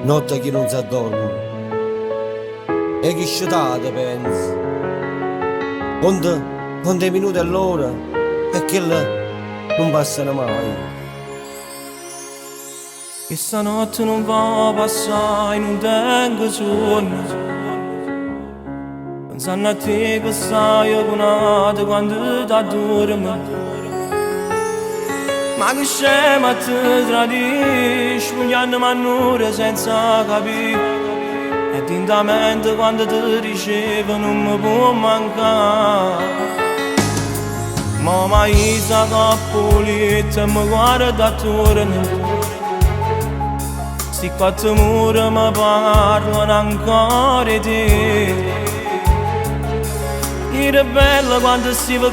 Notte che non si addorme e che sciatate pensa quando è minuto è l'ora e che non passano mai. Che stanotte non va a passare, non tengo sonno, pensando a te che stai agonata quando ti dormi. Ma che scema ti tradisci, pugnando manure senza capire. E tintamente quando ti ricevo non mi può mancare. Ma mai sa capolita mi guarda attorno. Sti quattro mura mi parlano ancora di te. Era bella quando si va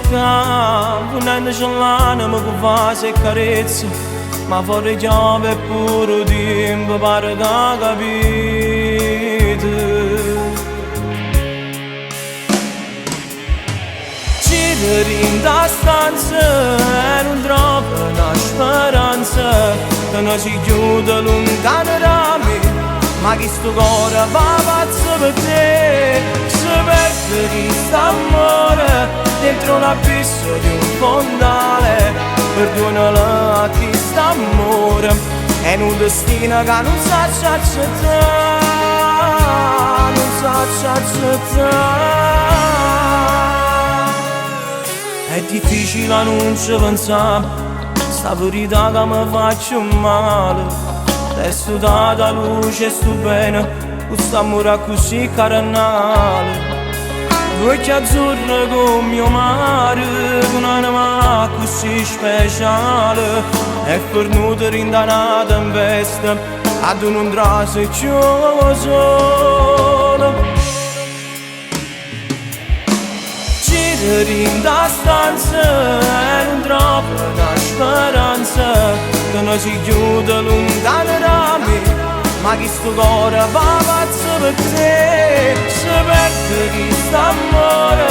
punendo c'ell'anima mi fa se carezza. Ma fuori chiave pure tempo pare che capite. C'eri in da stanza e non trovo una speranza che non si chiude lontano da me. Ma che sto cuore va pazzo per te, si perde quest'amore dentro un abisso di un fondale. Perdonala a chi st'amore è un destino che non sa accettare, non sa accettare. È difficile a non ci pensare, sta verità che mi faccio male. Adesso data luce sto bene, questo amore così carnale. Due occhi azzurri come mio mare, con un'anima così speciale. È fornuto rindanata in veste, ad un traso e solo. C'eri in da stanza e non trovo una speranza che non si chiude lontano da me. Ma che sto cuore va pazzo per te, si perde quest'amore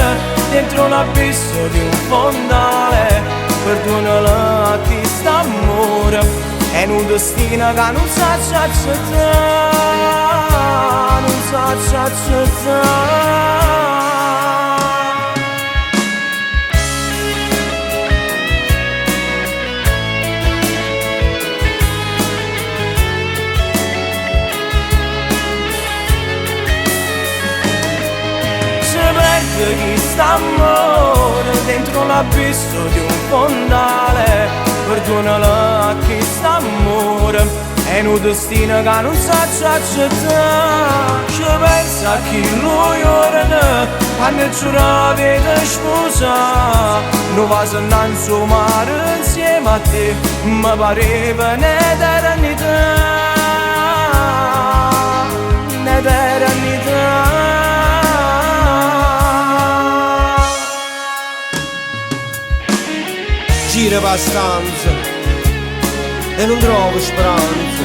dentro un abisso di un fondale. Perdonala a chi st'amore è un destino che non sa accettare, non sa accettare. Quest'amore dentro l'abisso di un fondale. Perdonala a chi st'amore è un destino che non sa accettare. Ci pensa a chi lui ora quando giura vede sposa. Non va se non so mare insieme a te, mi pareva un'eternità, un'eternità. Gira per stanza e non trovo speranza.